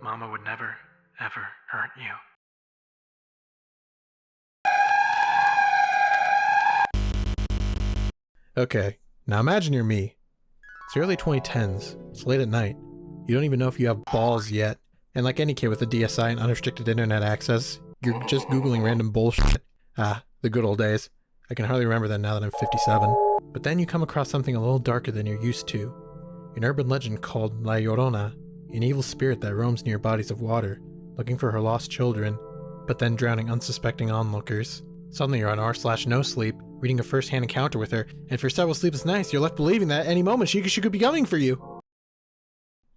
Mama would never, ever hurt you. Okay, now imagine you're me. It's the early 2010s, it's late at night, you don't even know if you have balls yet, and like any kid with a DSi and unrestricted internet access, you're just googling random bullshit. Ah, the good old days. I can hardly remember them now that I'm 57. But then you come across something a little darker than you're used to. An urban legend called La Llorona, an evil spirit that roams near bodies of water, looking for her lost children, but then drowning unsuspecting onlookers. Suddenly you're on r/no sleep, reading a first-hand encounter with her, and for several sleepless nights you're left believing that at any moment she could be coming for you.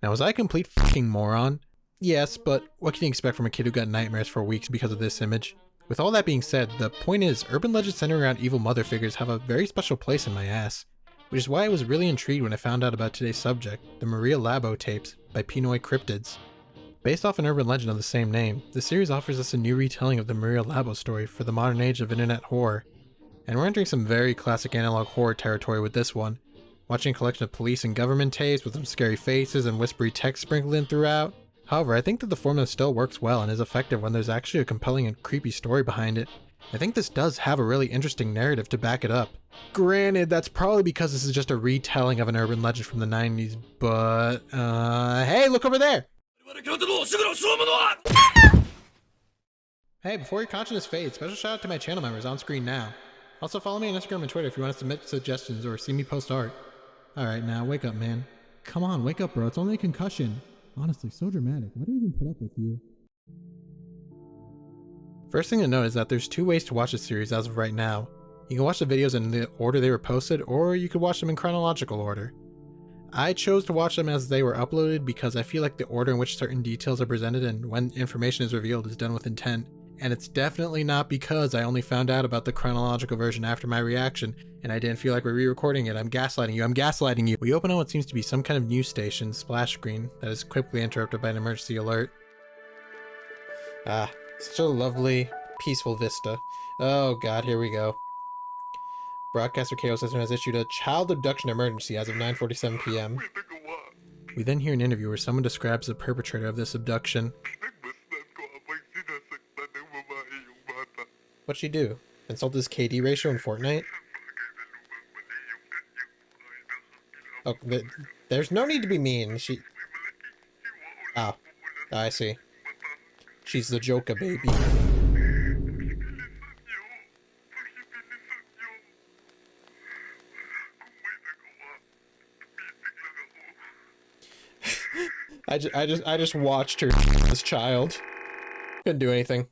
Now was I a complete fucking moron? Yes, but what can you expect from a kid who got nightmares for weeks because of this image? With all that being said, the point is, urban legends centered around evil mother figures have a very special place in my ass. Which is why I was really intrigued when I found out about today's subject, the Maria Labo tapes by PinoyCryptids. Based off an urban legend of the same name, the series offers us a new retelling of the Maria Labo story for the modern age of internet horror. And we're entering some very classic analog horror territory with this one. Watching a collection of police and government tapes with some scary faces and whispery text sprinkled in throughout. However, I think that the formula still works well and is effective when there's actually a compelling and creepy story behind it. I think this does have a really interesting narrative to back it up. Granted, that's probably because this is just a retelling of an urban legend from the 90s, but, hey, look over there! Hey, before your consciousness fades, special shout out to my channel members on screen now. Also follow me on Instagram and Twitter if you want to submit suggestions or see me post art. Alright, now wake up, man. Come on, wake up, bro. It's only a concussion. Honestly, so dramatic. Why do we even put up with you? First thing to note is that there's two ways to watch this series as of right now. You can watch the videos in the order they were posted, or you could watch them in chronological order. I chose to watch them as they were uploaded because I feel like the order in which certain details are presented and when information is revealed is done with intent. And it's definitely not because I only found out about the chronological version after my reaction, and I didn't feel like we're re-recording it. I'm gaslighting you. We open on what seems to be some kind of news station splash screen that is quickly interrupted by an emergency alert. Ah, such a lovely, peaceful vista. Oh god, here we go. Broadcaster KO system has issued a child abduction emergency as of 9:47 p.m. We then hear an interview where someone describes the perpetrator of this abduction. What'd she do? Insult his KD ratio in Fortnite? Oh, there's no need to be mean. Oh, I see. She's the Joker, baby. I just watched her this child. Couldn't do anything.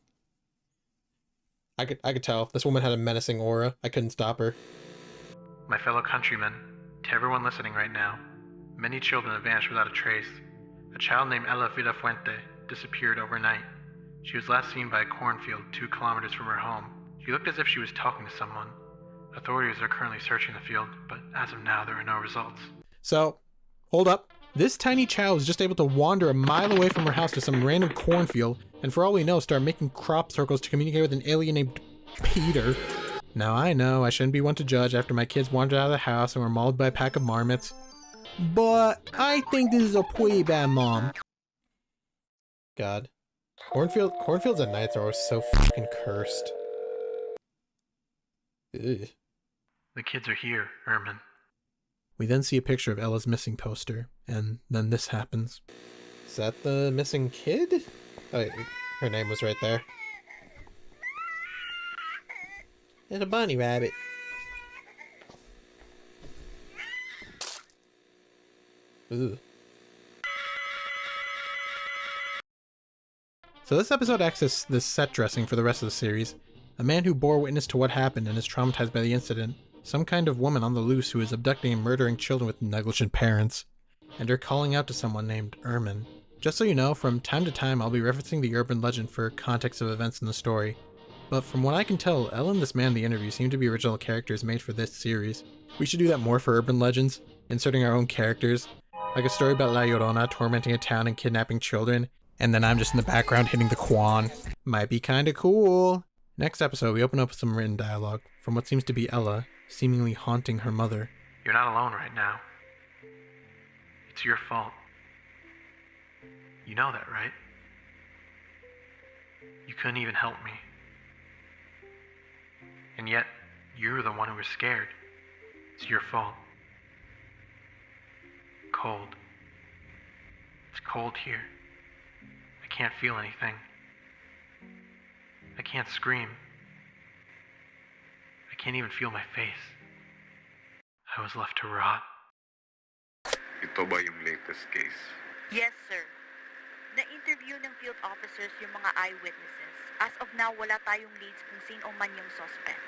I could tell. This woman had a menacing aura. I couldn't stop her. My fellow countrymen, to everyone listening right now, many children have vanished without a trace. A child named Ella Vidafuente disappeared overnight. She was last seen by a cornfield 2 kilometers from her home. She looked as if she was talking to someone. Authorities are currently searching the field, but as of now there are no results. So, hold up. This tiny child was just able to wander a mile away from her house to some random cornfield, and for all we know, start making crop circles to communicate with an alien named Peter. Now I know I shouldn't be one to judge after my kids wandered out of the house and were mauled by a pack of marmots, but I think this is a pretty bad mom. God. Cornfields at night are always so fucking cursed. Ugh. The kids are here, Ermin. We then see a picture of Ella's missing poster, and then this happens. Is that the missing kid? Oh, her name was right there. It's a bunny rabbit. Ooh. So this episode acts as the set dressing for the rest of the series. A man who bore witness to what happened and is traumatized by the incident. Some kind of woman on the loose who is abducting and murdering children with negligent parents. And her calling out to someone named Ermin. Just so you know, from time to time I'll be referencing the urban legend for context of events in the story. But from what I can tell, Ella and this man in the interview seem to be original characters made for this series. We should do that more for urban legends, inserting our own characters. Like a story about La Llorona tormenting a town and kidnapping children, and then I'm just in the background hitting the Quan. Might be kinda cool. Next episode, we open up with some written dialogue from what seems to be Ella, seemingly haunting her mother. You're not alone right now. It's your fault. You know that, right? You couldn't even help me. And yet, you were the one who was scared. It's your fault. Cold. It's cold here. I can't feel anything. I can't scream. I can't even feel my face. I was left to rot. Ito ba yung latest case? Yes, sir. Na-interview ng field officers yung mga eyewitnesses. As of now, wala tayong leads kung sino man yung suspect.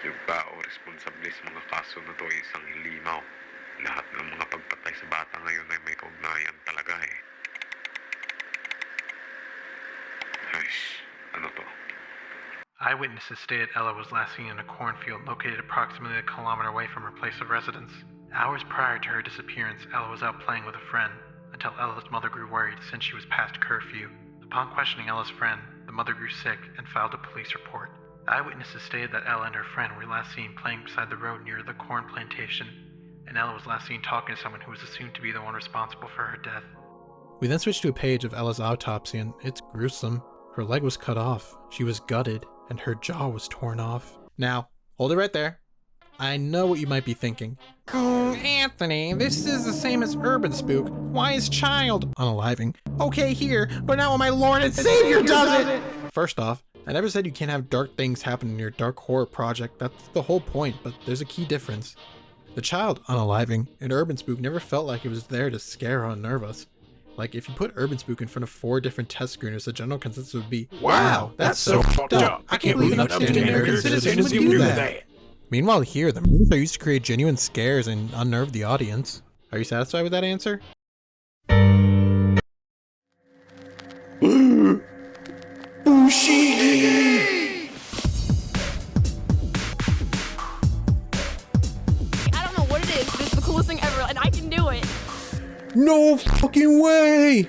Yung tao responsable sa mga kaso na to ay isang limaw. Lahat ng mga pagpatay sa bata ngayon ay may kaugnayan talaga eh. Aish, ano to? Eyewitnesses stated Ella was last seen in a cornfield located approximately a kilometer away from her place of residence. Hours prior to her disappearance, Ella was out playing with a friend, until Ella's mother grew worried since she was past curfew. Upon questioning Ella's friend, the mother grew sick and filed a police report. Eyewitnesses stated that Ella and her friend were last seen playing beside the road near the corn plantation, and Ella was last seen talking to someone who was assumed to be the one responsible for her death. We then switch to a page of Ella's autopsy, and it's gruesome. Her leg was cut off, she was gutted, and her jaw was torn off. Now, hold it right there. I know what you might be thinking. Oh, Anthony, this is the same as Urban Spook. Why is child unaliving? Okay here, but not when my Lord and Savior does it! First off, I never said you can't have dark things happen in your dark horror project. That's the whole point, but there's a key difference. The child unaliving in Urban Spook never felt like it was there to scare or unnerve us. Like, if you put Urban Spook in front of 4 different test screeners, the general consensus would be, wow, that's so fucked up. I can't believe an upstanding American citizen would do that. Meanwhile here, the movies are used to create genuine scares and unnerve the audience. Are you satisfied with that answer? Fushigi! I don't know what it is, but it's the coolest thing ever, and I can do it. No fucking way!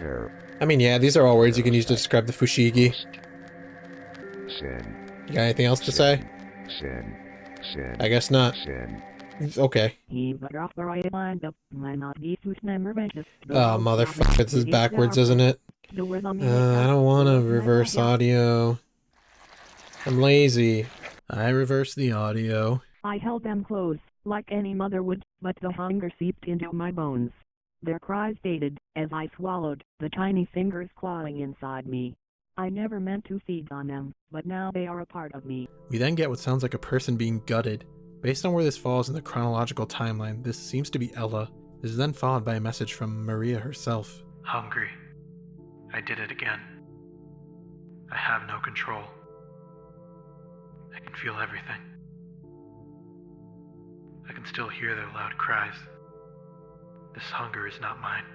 I mean, yeah, these are all words you can use to describe the Fushigi. You got anything else to say? I guess not. Okay. Oh, motherfucker, this is backwards, isn't it? I don't want to reverse audio. I'm lazy. I reversed the audio. I held them close, like any mother would, but the hunger seeped into my bones. Their cries faded, as I swallowed, the tiny fingers clawing inside me. I never meant to feed on them, but now they are a part of me. We then get what sounds like a person being gutted. Based on where this falls in the chronological timeline, this seems to be Ella. This is then followed by a message from Maria herself. Hungry. I did it again. I have no control. I can feel everything. I can still hear their loud cries. This hunger is not mine.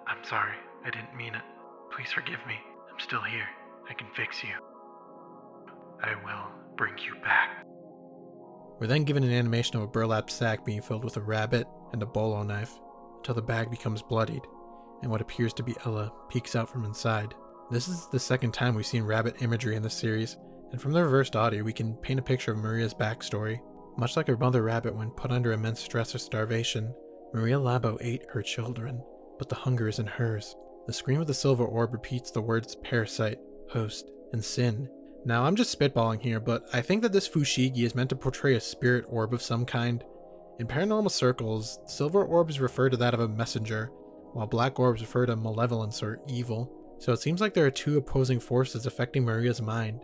I'm sorry. I didn't mean it. Please forgive me. I'm still here. I can fix you. I will bring you back. We're then given an animation of a burlap sack being filled with a rabbit and a bolo knife, until the bag becomes bloodied, and what appears to be Ella peeks out from inside. This is the second time we've seen rabbit imagery in the series, and from the reversed audio we can paint a picture of Maria's backstory. Much like her mother rabbit when put under immense stress or starvation, Maria Labo ate her children, but the hunger isn't hers. The scream of the silver orb repeats the words parasite, host, and sin. Now, I'm just spitballing here, but I think that this Fushigi is meant to portray a spirit orb of some kind. In paranormal circles, silver orbs refer to that of a messenger, while black orbs refer to malevolence or evil. So it seems like there are 2 opposing forces affecting Maria's mind.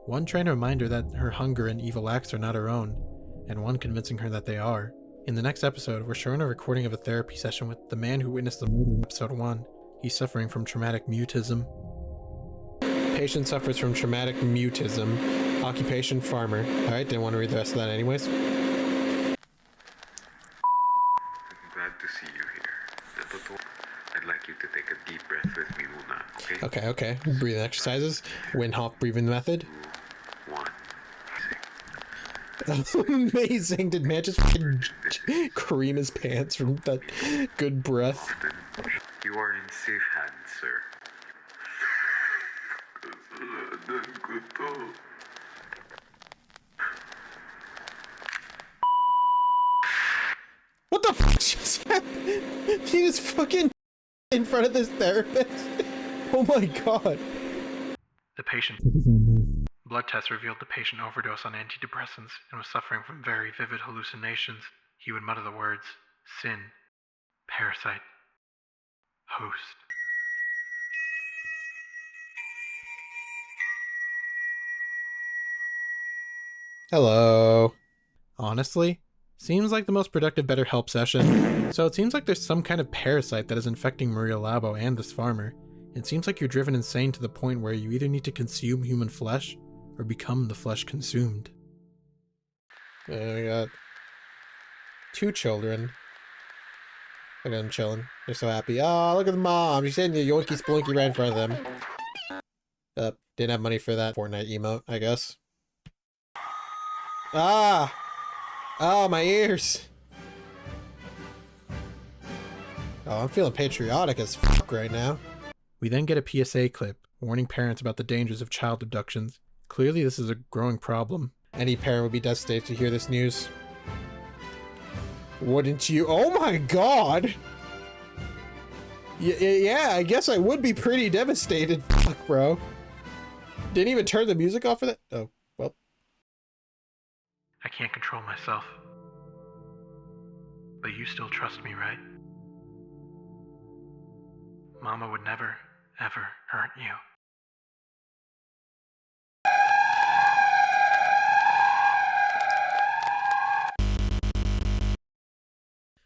One trying to remind her that her hunger and evil acts are not her own, and one convincing her that they are. In the next episode, we're showing a recording of a therapy session with the man who witnessed the murder in episode 1. He's suffering from traumatic mutism. Patient suffers from traumatic mutism. Occupation farmer. Alright, didn't want to read the rest of that anyways. I'm glad to see you here. I'd like you to take a deep breath with me muna, okay? Okay. Breathing exercises. Wim Hof breathing method. 2, 1. Amazing. Did man just fucking cream his pants from that good breath? You are in safe hands, sir. What the fuck just happened? He just fucking in front of this therapist? Oh my god. The patient. Blood tests revealed the patient overdosed on antidepressants and was suffering from very vivid hallucinations. He would mutter the words, sin, parasite, host. Hello. Honestly, seems like the most productive BetterHelp session. So it seems like there's some kind of parasite that is infecting Maria Labo and this farmer. It seems like you're driven insane to the point where you either need to consume human flesh or become the flesh consumed. We got 2 children. Look at them chilling. They're so happy. Oh, look at the mom. She's hitting the yoinky splinky right in front of them. Didn't have money for that Fortnite emote, I guess. Ah! Oh, my ears! Oh, I'm feeling patriotic as fuck right now. We then get a PSA clip warning parents about the dangers of child abductions. Clearly this is a growing problem. Any parent would be devastated to hear this news. Wouldn't you? Oh my god! Yeah, I guess I would be pretty devastated. Fuck, bro. Didn't even turn the music off for that? Oh, well. I can't control myself. But you still trust me, right? Mama would never, ever hurt you.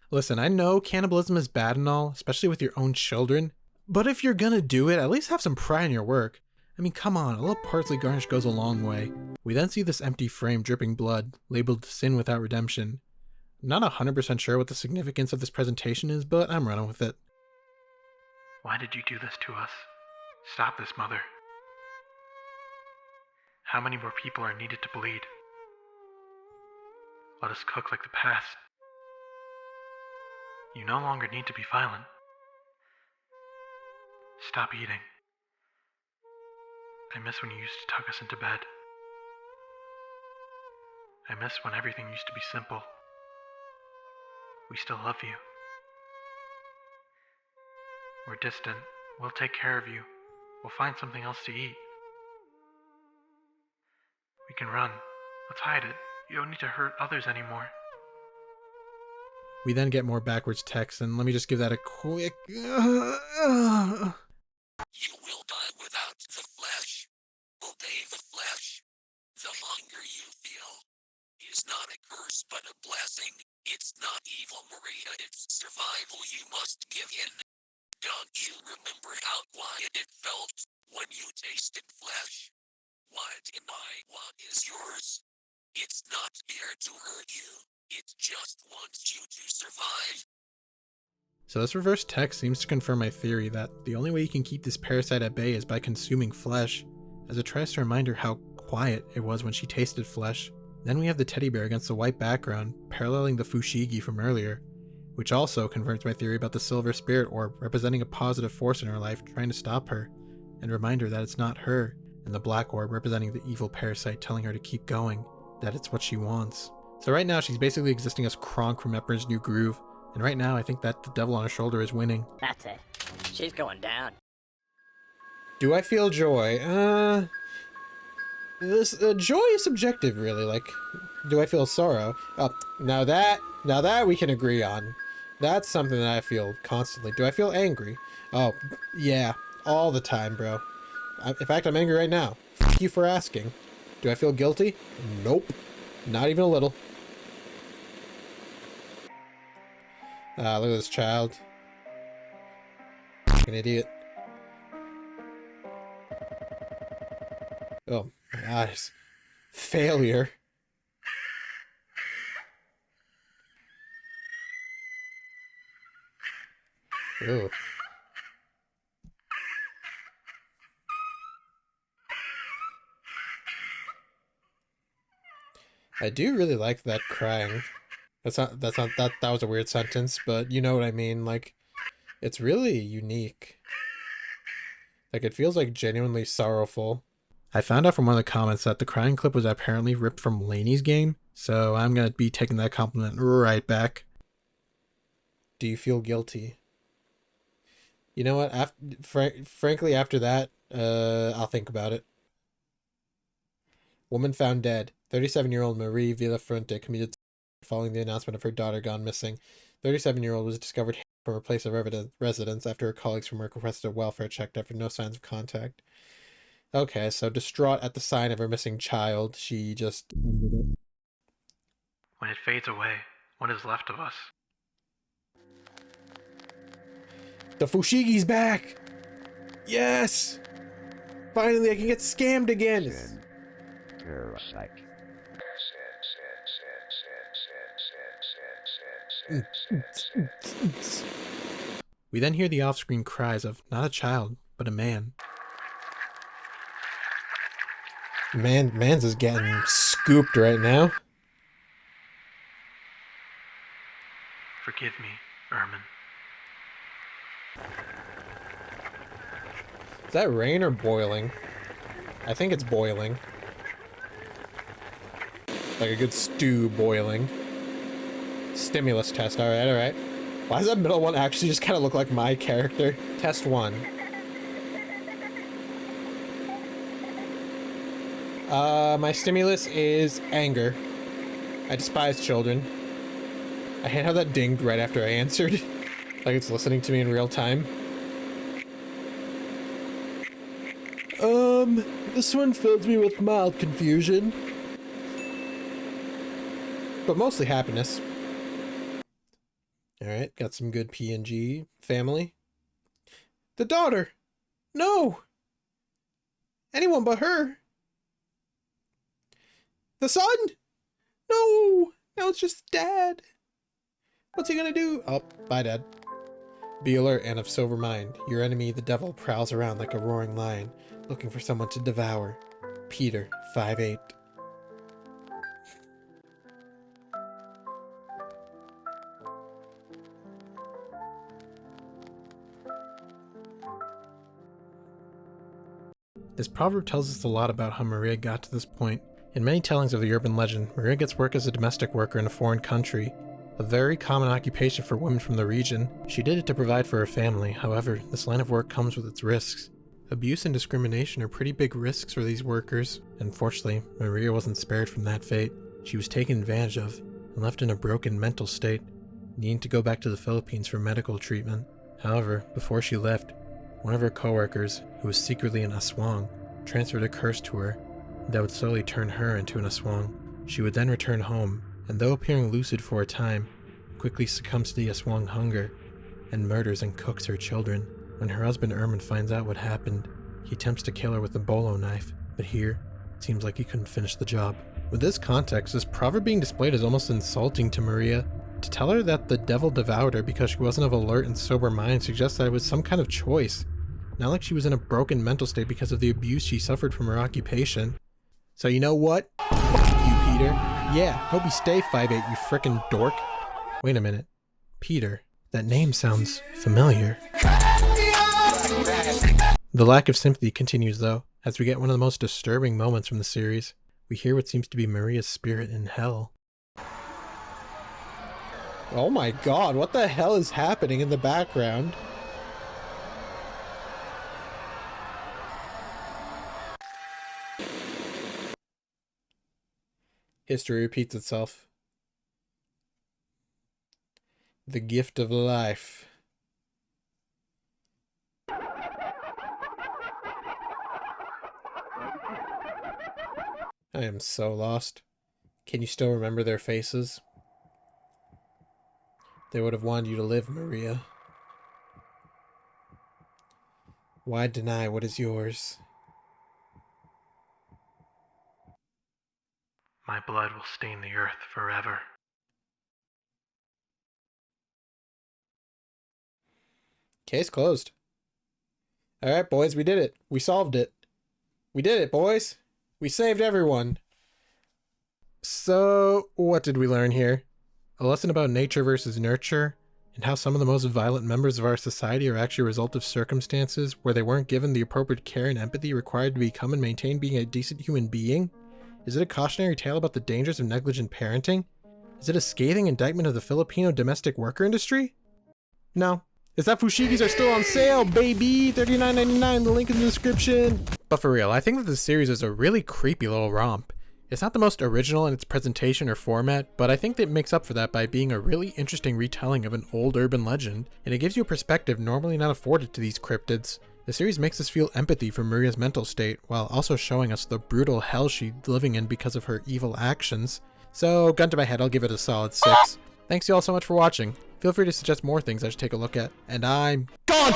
Listen, I know cannibalism is bad and all, especially with your own children, but if you're gonna do it, at least have some pride in your work. I mean, come on, a little parsley garnish goes a long way. We then see this empty frame dripping blood, labeled Sin Without Redemption. I'm not 100% sure what the significance of this presentation is, but I'm running with it. Why did you do this to us? Stop this, Mother. How many more people are needed to bleed? Let us cook like the past. You no longer need to be violent. Stop eating. I miss when you used to tuck us into bed. I miss when everything used to be simple. We still love you. We're distant. We'll take care of you. We'll find something else to eat. We can run. Let's hide it. You don't need to hurt others anymore. We then get more backwards text, and let me just give that a quick... You will die without the flesh. Obey the flesh. The hunger you feel is not a curse but a blessing. It's not evil, Maria. It's survival. You must give in. Don't you remember how quiet it felt when you tasted flesh? What am I? What is yours? It's not here to hurt you. It just wants you to survive. So this reverse text seems to confirm my theory that the only way you can keep this parasite at bay is by consuming flesh, as it tries to remind her how quiet it was when she tasted flesh. Then we have the teddy bear against the white background, paralleling the Fushigi from earlier, which also confirms my theory about the silver spirit orb representing a positive force in her life trying to stop her, and remind her that it's not her, and the black orb representing the evil parasite telling her to keep going, that it's what she wants. So right now she's basically existing as Kronk from Emperor's New Groove, and right now I think that the devil on her shoulder is winning. That's it. She's going down. Do I feel joy? Joy is subjective, really. Like, do I feel sorrow? Oh, now that we can agree on. That's something that I feel constantly. Do I feel angry? Oh, yeah, all the time, bro. In fact, I'm angry right now. F you for asking. Do I feel guilty? Nope. Not even a little. Look at this child. An idiot. Oh, my eyes. Failure. Ew. I do really like that crying. That was a weird sentence, but you know what I mean. Like, it's really unique. Like, it feels like genuinely sorrowful. I found out from one of the comments that the crying clip was apparently ripped from Lainey's game, so I'm gonna be taking that compliment right back. Do you feel guilty? You know what? Frankly, after that, I'll think about it. Woman found dead. 37-year-old Marie Villafuente committed following the announcement of her daughter gone missing. 37-year-old was discovered from her place of residence after her colleagues from work requested a welfare check after no signs of contact. Okay, so distraught at the sign of her missing child, she just ended it. When it fades away, what is left of us? The Fushigi's back! Yes! Finally, I can get scammed again! Parasite. We then hear the off-screen cries of not a child, but a man. Man's is getting scooped right now. Forgive me, Ermin. Is that rain or boiling? I think it's boiling. Like a good stew boiling. Stimulus test, alright. Why does that middle one actually just kind of look like my character? Test 1. My stimulus is anger. I despise children. I hate how that dinged right after I answered. Like it's listening to me in real time. This one fills me with mild confusion. But mostly happiness. Alright, got some good PNG family. The daughter! No! Anyone but her! The son! No! Now it's just dad! What's he gonna do? Oh, bye, Dad. Be alert and of sober mind. Your enemy, the devil, prowls around like a roaring lion, looking for someone to devour. Peter, 5'8". This proverb tells us a lot about how Maria got to this point. In many tellings of the urban legend, Maria gets work as a domestic worker in a foreign country, a very common occupation for women from the region. She did it to provide for her family. However, this line of work comes with its risks. Abuse and discrimination are pretty big risks for these workers. Unfortunately, Maria wasn't spared from that fate. She was taken advantage of and left in a broken mental state, needing to go back to the Philippines for medical treatment. However, before she left, one of her coworkers, who was secretly an aswang, transferred a curse to her that would slowly turn her into an aswang. She would then return home, and though appearing lucid for a time, quickly succumbs to the aswang hunger and murders and cooks her children. When her husband Ermin finds out what happened, he attempts to kill her with a bolo knife, but here, it seems like he couldn't finish the job. With this context, this proverb being displayed is almost insulting to Maria. To tell her that the devil devoured her because she wasn't of alert and sober mind suggests that it was some kind of choice. Not like she was in a broken mental state because of the abuse she suffered from her occupation. So you know what? Fuck you, Peter. Yeah, hope you stay 5'8", you frickin' dork. Wait a minute. Peter. That name sounds familiar. The lack of sympathy continues though, as we get one of the most disturbing moments from the series. We hear what seems to be Maria's spirit in hell. Oh my god, what the hell is happening in the background? History repeats itself. The gift of life. I am so lost. Can you still remember their faces? They would have wanted you to live, Maria. Why deny what is yours? My blood will stain the earth forever. Case closed. Alright, boys, we did it. We solved it. We did it, boys. We saved everyone. So, what did we learn here? A lesson about nature versus nurture, and how some of the most violent members of our society are actually a result of circumstances where they weren't given the appropriate care and empathy required to become and maintain being a decent human being? Is it a cautionary tale about the dangers of negligent parenting? Is it a scathing indictment of the Filipino domestic worker industry? No, is that Fushigis are still on sale, baby! $39.99, the link in the description! But for real, I think that this series is a really creepy little romp. It's not the most original in its presentation or format, but I think that it makes up for that by being a really interesting retelling of an old urban legend, and it gives you a perspective normally not afforded to these cryptids. The series makes us feel empathy for Maria's mental state, while also showing us the brutal hell she's living in because of her evil actions. So, gun to my head, I'll give it a solid 6. Thanks you all so much for watching. Feel free to suggest more things I should take a look at. And I'm gone!